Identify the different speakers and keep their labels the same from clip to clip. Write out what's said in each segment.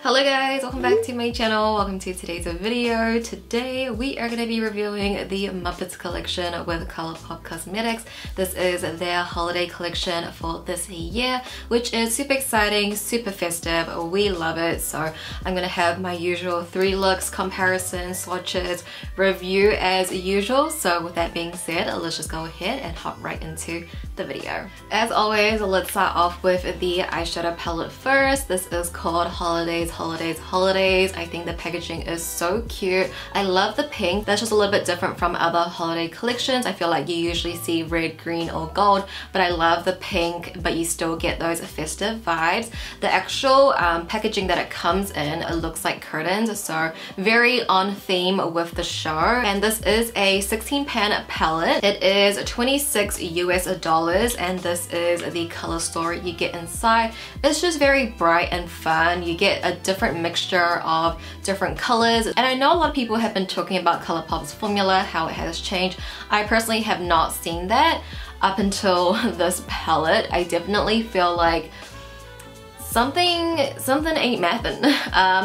Speaker 1: Hello guys, welcome back to my channel. Welcome to today's video. Today we are going to be reviewing the Muppets collection with ColourPop Cosmetics. This is their holiday collection for this year, which is super exciting, super festive. We love it. So I'm going to have my usual 3 looks, comparison, swatches, review as usual. So with that being said, let's just go ahead and hop right into the video. As always, let's start off with the eyeshadow palette first. This is called Holidays. I think the packaging is so cute. I love the pink. That's just a little bit different from other holiday collections. I feel like you usually see red, green, or gold, but I love the pink, but you still get those festive vibes. The actual packaging that it comes in, it looks like curtains, so very on theme with the show. And this is a 16 pan palette. It is $26 US, and this is the color story you get inside. It's just very bright and fun. You get a different mixture of different colors, and I know a lot of people have been talking about ColourPop's formula, how it has changed. I personally have not seen that up until this palette. I definitely feel like something ain't mathin'.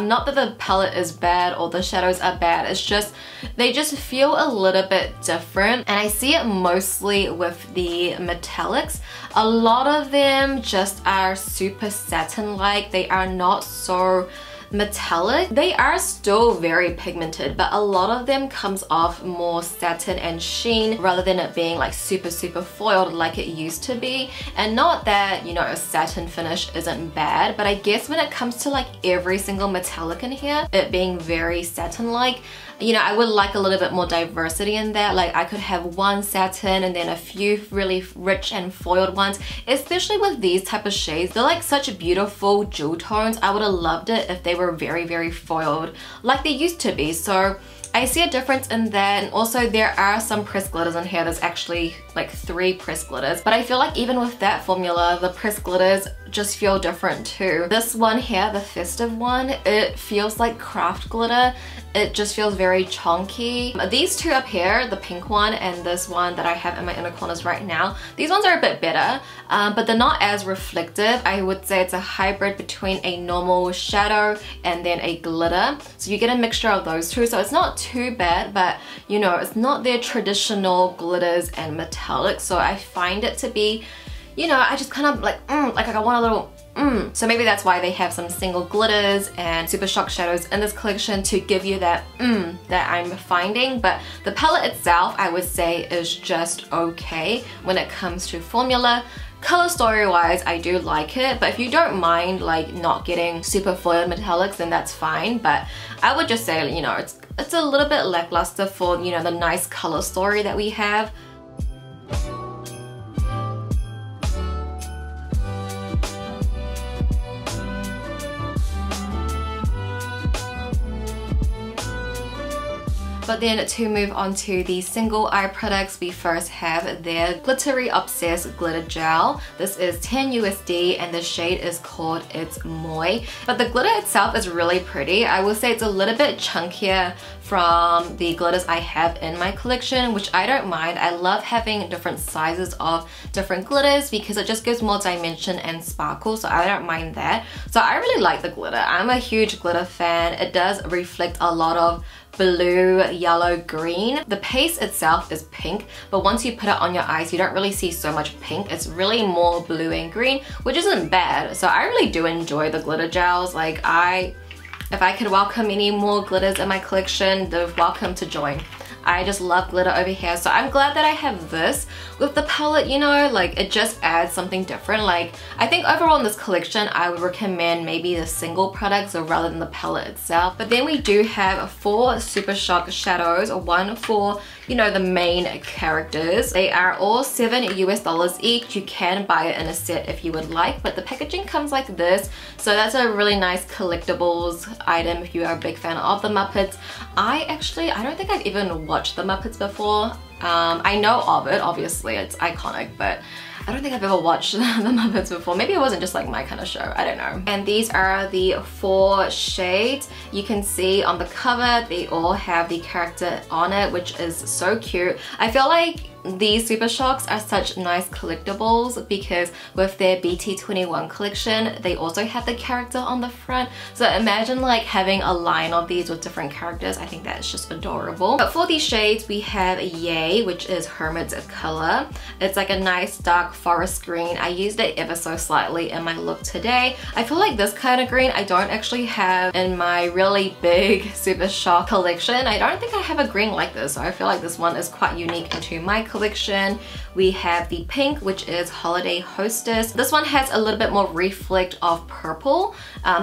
Speaker 1: Not that the palette is bad or the shadows are bad, it's just they just feel a little bit different, and I see it mostly with the metallics. A lot of them just are super satin-like. They are not so metallic. They are still very pigmented, but a lot of them comes off more satin and sheen rather than it being like super foiled like it used to be. And not that, you know, a satin finish isn't bad, but I guess when it comes to like every single metallic in here, it being very satin-like, you know, I would like a little bit more diversity in that. Like I could have one satin and then a few really rich and foiled ones, especially with these type of shades. They're like such beautiful jewel tones. I would have loved it if they were very foiled like they used to be. So I see a difference in that, and also there are some pressed glitters in here. There's actually like 3 pressed glitters, but I feel like even with that formula, the pressed glitters just feel different too. This one here, the festive one, it feels like craft glitter. It just feels very chunky. These 2 up here, the pink one and this one that I have in my inner corners right now, these ones are a bit better, but they're not as reflective. I would say it's a hybrid between a normal shadow and then a glitter. So you get a mixture of those 2, so it's not too bad, but you know, it's not their traditional glitters and metallics. So I find it to be, you know, I just kind of like, like I want a little So maybe that's why they have some single glitters and super shock shadows in this collection to give you that that I'm finding. But the palette itself, I would say, is just okay when it comes to formula. Color story wise, I do like it, but if you don't mind like not getting super foiled metallics, then that's fine. But I would just say, you know, it's a little bit lackluster for, you know, the nice color story that we have. But then to move on to the single eye products, we first have their Glittery Obsessed Glitter Gel. This is 10 USD and the shade is called It's Moi. But the glitter itself is really pretty. I will say it's a little bit chunkier from the glitters I have in my collection, which I don't mind. I love having different sizes of different glitters because it just gives more dimension and sparkle, so I don't mind that. So I really like the glitter. I'm a huge glitter fan. It does reflect a lot of blue, yellow, green. The paste itself is pink, but once you put it on your eyes, you don't really see so much pink. It's really more blue and green, which isn't bad. So I really do enjoy the glitter gels. Like if I could welcome any more glitters in my collection, they're welcome to join. I just love glitter over here, so I'm glad that I have this with the palette. You know, like it just adds something different. Like I think overall in this collection, I would recommend maybe the single products rather than the palette itself. But then we do have 4 Super Shock shadows, 1 for, you know, the main characters. They are all $7 US each. You can buy it in a set if you would like, but the packaging comes like this. So that's a really nice collectibles item if you are a big fan of the Muppets. I don't think I've even watched the Muppets before. I know of it, obviously, it's iconic, but I don't think I've ever watched the Muppets before. Maybe it wasn't just like my kind of show, I don't know. And these are the 4 shades. You can see on the cover, they all have the character on it, which is so cute. I feel like these Super Shocks are such nice collectibles because with their BT21 collection, they also have the character on the front. So imagine like having a line of these with different characters. I think that's just adorable. But for these shades, we have Yay, which is Hermit's color. It's like a nice dark forest green. I used it ever so slightly in my look today. I feel like this kind of green I don't actually have in my really big Super Shock collection. I don't think I have a green like this, so I feel like this one is quite unique into my collection. We have the pink, which is Holiday Hostess. This one has a little bit more reflect of purple.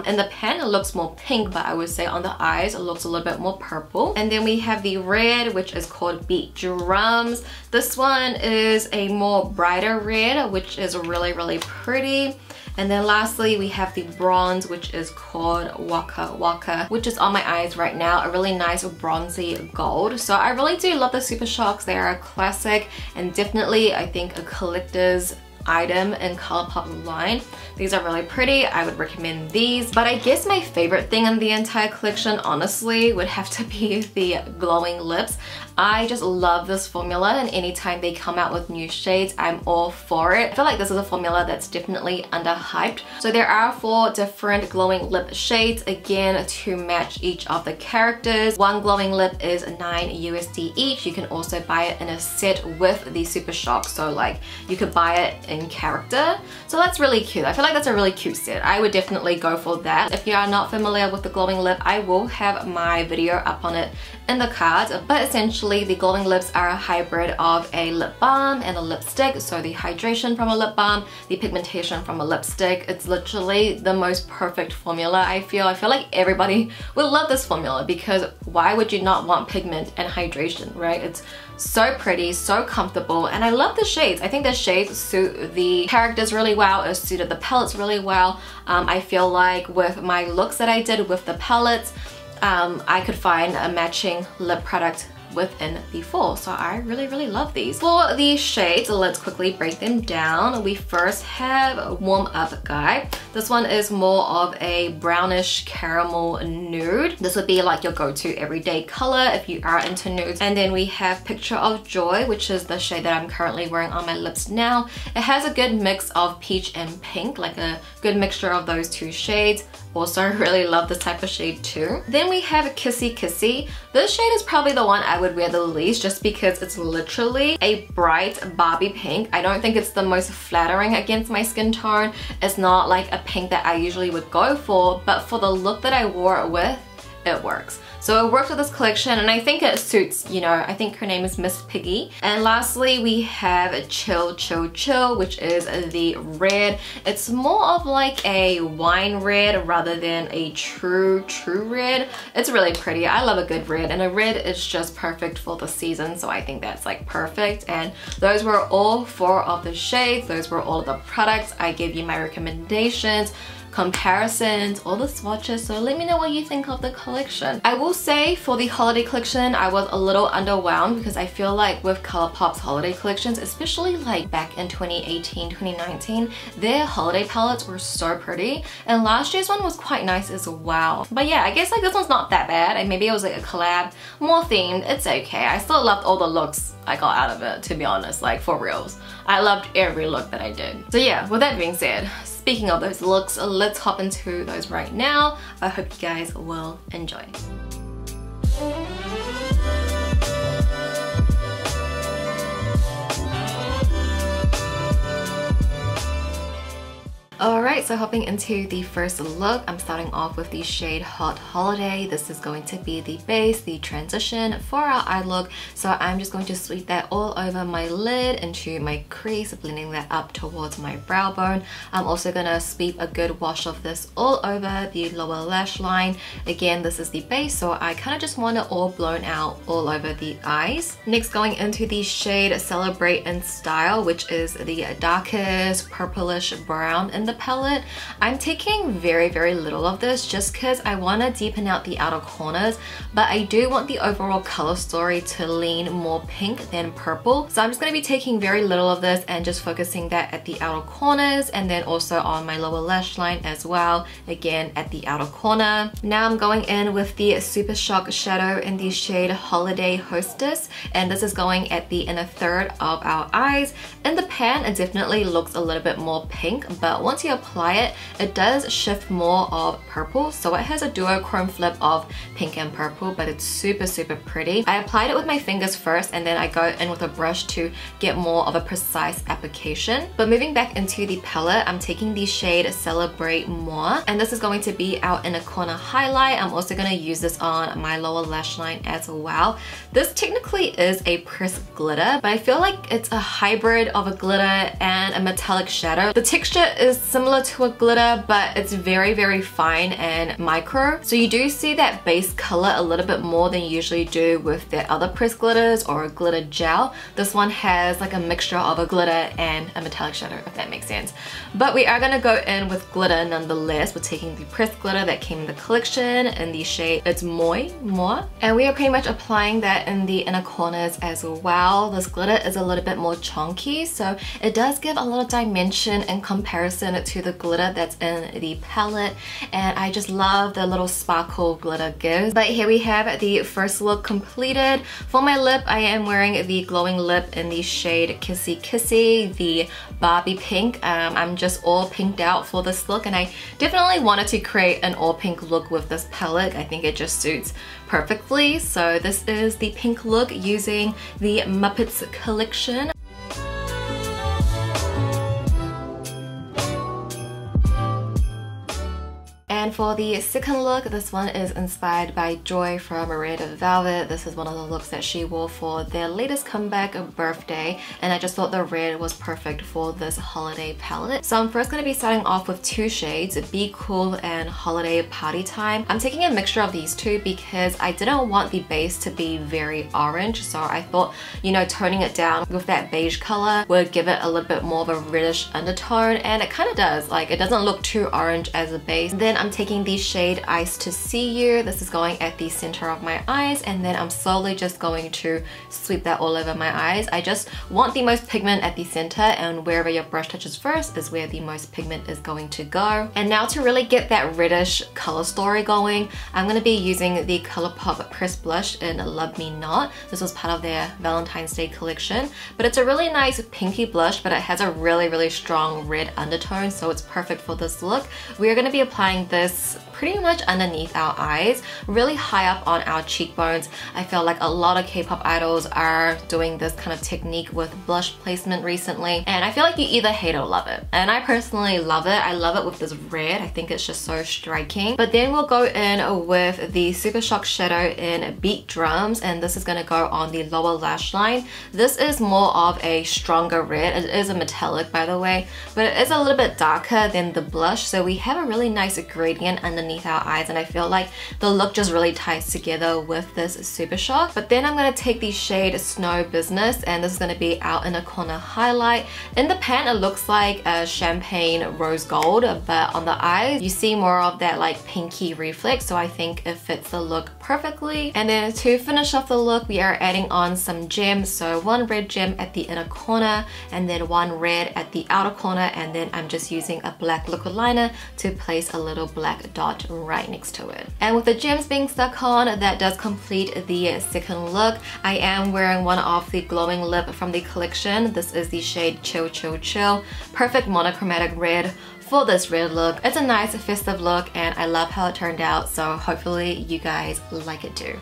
Speaker 1: In the pen it looks more pink, but I would say on the eyes it looks a little bit more purple. And then we have the red, which is called Beat Drums. This one is a more brighter red, which is really pretty. And then lastly, we have the bronze, which is called Waka Waka, which is on my eyes right now, a really nice bronzy gold. So I really do love the Super Shocks. They are a classic and definitely, I think, a collector's item in ColourPop's line. These are really pretty. I would recommend these. But I guess my favorite thing in the entire collection, honestly, would have to be the glowing lips. I just love this formula, and anytime they come out with new shades, I'm all for it. I feel like this is a formula that's definitely underhyped. So there are 4 different glowing lip shades, again, to match each of the characters. One glowing lip is $9 USD each. You can also buy it in a set with the Super Shock, so like you could buy it in character. So that's really cute. I feel like that's a really cute set. I would definitely go for that. If you are not familiar with the glowing lip, I will have my video up on it in the cards. But essentially the glowing lips are a hybrid of a lip balm and a lipstick. So the hydration from a lip balm, the pigmentation from a lipstick. It's literally the most perfect formula. I feel like everybody will love this formula, because why would you not want pigment and hydration, right? It's so pretty, so comfortable, and I love the shades. I think the shades suit the characters really well. It suited the palettes really well. I feel like with my looks that I did with the palettes, I could find a matching lip product within the 4. So I really love these. For these shades, let's quickly break them down. We first have Warm Up Guy. This one is more of a brownish caramel nude. This would be like your go-to everyday color if you are into nudes. And then we have Picture of Joy, which is the shade that I'm currently wearing on my lips now. It has a good mix of peach and pink, like a good mixture of those 2 shades. Also really love this type of shade too. Then we have Kissy Kissy. This shade is probably the one I would wear the least, just because it's literally a bright Barbie pink. I don't think it's the most flattering against my skin tone. It's not like a pink that I usually would go for, but for the look that I wore it with, it works. So it works with this collection, and I think it suits, you know, I think her name is Miss Piggy. And lastly, we have Chill Chill Chill, which is the red. It's more of like a wine red rather than a true red. It's really pretty. I love a good red, and a red is just perfect for the season, so I think that's like perfect. And those were all 4 of the shades. Those were all of the products. I gave you my recommendations, comparisons, all the swatches, so let me know what you think of the collection. I will say for the holiday collection, I was a little underwhelmed, because I feel like with ColourPop's holiday collections, especially like back in 2018, 2019, their holiday palettes were so pretty, and last year's one was quite nice as well. But yeah, I guess like this one's not that bad, and maybe it was like a collab, more themed. It's okay. I still loved all the looks I got out of it, to be honest, like for reals. I loved every look that I did. So yeah, with that being said, speaking of those looks, let's hop into those right now. I hope you guys will enjoy. Alright, so hopping into the first look, I'm starting off with the shade Hot Holiday. This is going to be the base, the transition for our eye look. So I'm just going to sweep that all over my lid into my crease, blending that up towards my brow bone. I'm also going to sweep a good wash of this all over the lower lash line. Again, this is the base, so I kind of just want it all blown out all over the eyes. Next, going into the shade Celebrate in Style, which is the darkest purplish brown in the the palette. I'm taking very little of this just because I want to deepen out the outer corners, but I do want the overall color story to lean more pink than purple. So I'm just going to be taking very little of this and just focusing that at the outer corners, and then also on my lower lash line as well, again at the outer corner. Now I'm going in with the Super Shock shadow in the shade Holiday Hostess, and this is going at the inner third of our eyes. In the pan, it definitely looks a little bit more pink, but once you apply it, it does shift more of purple. So it has a duochrome flip of pink and purple, but it's super pretty. I applied it with my fingers first, and then I go in with a brush to get more of a precise application. But moving back into the palette, I'm taking the shade Celebrate More, and this is going to be our inner corner highlight. I'm also going to use this on my lower lash line as well. This technically is a pressed glitter, but I feel like it's a hybrid of a glitter and a metallic shadow. The texture is similar to a glitter, but it's very fine and micro. So you do see that base color a little bit more than you usually do with the other pressed glitters or a glitter gel. This one has like a mixture of a glitter and a metallic shadow, if that makes sense. But we are going to go in with glitter nonetheless. We're taking the pressed glitter that came in the collection in the shade It's More, and we are pretty much applying that in the inner corners as well. This glitter is a little bit more chunky, so it does give a lot of dimension in comparison to the glitter that's in the palette, and I just love the little sparkle glitter gives. But here we have the first look completed. For my lip, I am wearing the glowing lip in the shade Kissy Kissy, the Barbie pink. I'm just all pinked out for this look, and I definitely wanted to create an all pink look with this palette. I think it just suits perfectly. So this is the pink look using the Muppets collection. And for the second look, this one is inspired by Joy from Red Velvet. This is one of the looks that she wore for their latest comeback birthday, and I just thought the red was perfect for this holiday palette. So I'm first going to be starting off with two shades, Be Cool and Holiday Party Time. I'm taking a mixture of these two because I didn't want the base to be very orange, so I thought, you know, toning it down with that beige color would give it a little bit more of a reddish undertone, and it kind of does. Like, it doesn't look too orange as a base. Then I'm taking the shade Ice to See You. This is going at the center of my eyes, and then I'm slowly just going to sweep that all over my eyes. I just want the most pigment at the center, and wherever your brush touches first is where the most pigment is going to go. And now to really get that reddish color story going, I'm going to be using the ColourPop Pressed Blush in Love Me Not. This was part of their Valentine's Day collection, but it's a really nice pinky blush, but it has a really strong red undertone, so it's perfect for this look. We are going to be applying this pretty much underneath our eyes, really high up on our cheekbones. I feel like a lot of K-pop idols are doing this kind of technique with blush placement recently, and I feel like you either hate or love it. And I personally love it. I love it with this red. I think it's just so striking. But then we'll go in with the Super Shock shadow in Beat Drums, and this is going to go on the lower lash line. This is more of a stronger red. It is a metallic, by the way, but it is a little bit darker than the blush, so we have a really nice gradient underneath our eyes, and I feel like the look just really ties together with this Super Shock. But then I'm going to take the shade Snow Business, and this is going to be our inner corner highlight. In the pan, it looks like a champagne rose gold, but on the eyes you see more of that like pinky reflex, so I think it fits the look perfectly. And then to finish off the look, we are adding on some gems, so one red gem at the inner corner and then one red at the outer corner, and then I'm just using a black liquid liner to place a little black dot right next to it. And with the gems being stuck on, that does complete the second look. I am wearing one of the glowing lip from the collection. This is the shade Chill Chill Chill. Perfect monochromatic red for this red look. It's a nice festive look, and I love how it turned out, so hopefully you guys like it too.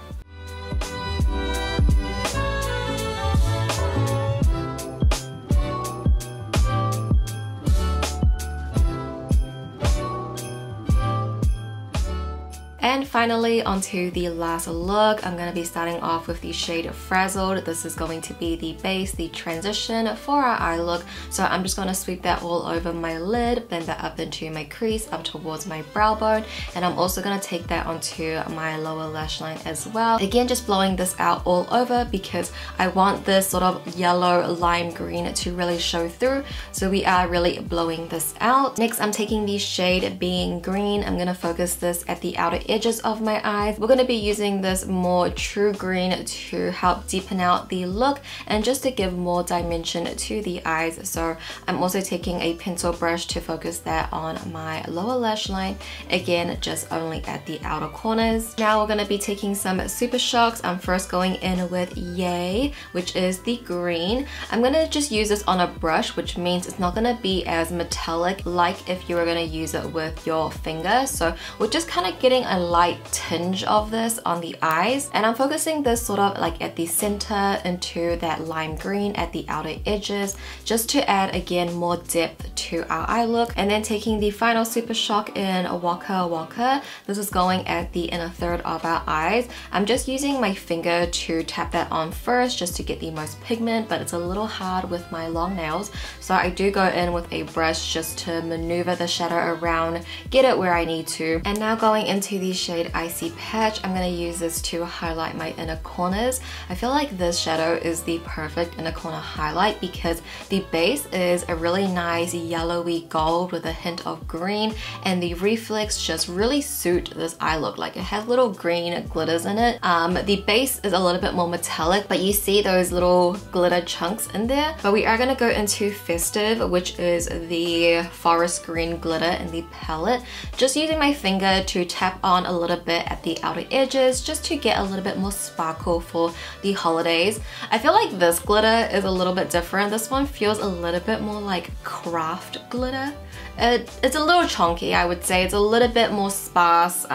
Speaker 1: And finally, onto the last look. I'm going to be starting off with the shade Frazzled. This is going to be the base, the transition for our eye look. So I'm just going to sweep that all over my lid, blend that up into my crease, up towards my brow bone, and I'm also going to take that onto my lower lash line as well. Again, just blowing this out all over because I want this sort of yellow lime green to really show through. So we are really blowing this out. Next, I'm taking the shade Being Green. I'm going to focus this at the outer edges of my eyes. We're going to be using this more true green to help deepen out the look and just to give more dimension to the eyes. So I'm also taking a pencil brush to focus that on my lower lash line. Again, just only at the outer corners. Now we're going to be taking some Super Shocks. I'm first going in with Yay, which is the green. I'm going to just use this on a brush, which means it's not going to be as metallic like if you were going to use it with your finger. So we're just kind of getting a light tinge of this on the eyes, and I'm focusing this sort of like at the center into that lime green at the outer edges, just to add again more depth to our eye look. And then taking the final Super Shock in Waka Waka. This is going at the inner third of our eyes. I'm just using my finger to tap that on first just to get the most pigment, but it's a little hard with my long nails, so I do go in with a brush just to maneuver the shadow around, get it where I need to. And now going into the shade Icy Patch, I'm going to use this to highlight my inner corners. I feel like this shadow is the perfect inner corner highlight because the base is a really nice yellowy gold with a hint of green, and the reflex just really suit this eye look. Like, it has little green glitters in it. The base is a little bit more metallic, but you see those little glitter chunks in there. But we are going to go into Festive, which is the forest green glitter in the palette. Just using my finger to tap on a little bit at the outer edges just to get a little bit more sparkle for the holidays. I feel like this glitter is a little bit different. This one feels a little bit more like craft glitter. It's a little chunky, I would say. It's a little bit more sparse.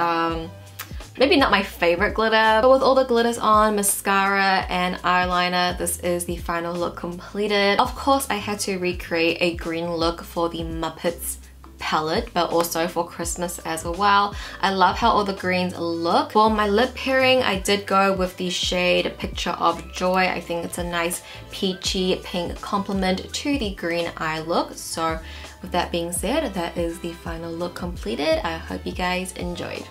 Speaker 1: Maybe not my favorite glitter, but with all the glitters on, mascara and eyeliner, this is the final look completed. Of course, I had to recreate a green look for the Muppets palette, but also for Christmas as well. I love how all the greens look. For my lip pairing, I did go with the shade Picture of Joy. I think it's a nice peachy pink complement to the green eye look. So with that being said, that is the final look completed. I hope you guys enjoyed.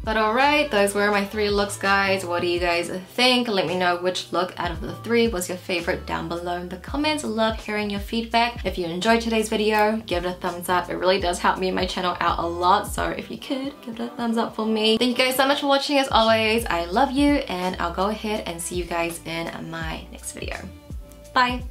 Speaker 1: But alright, those were my 3 looks, guys. What do you guys think? Let me know which look out of the 3 was your favorite down below in the comments. Love hearing your feedback. If you enjoyed today's video, give it a thumbs up. It really does help me and my channel out a lot, so if you could, give it a thumbs up for me. Thank you guys so much for watching as always. I love you, and I'll go ahead and see you guys in my next video. Bye!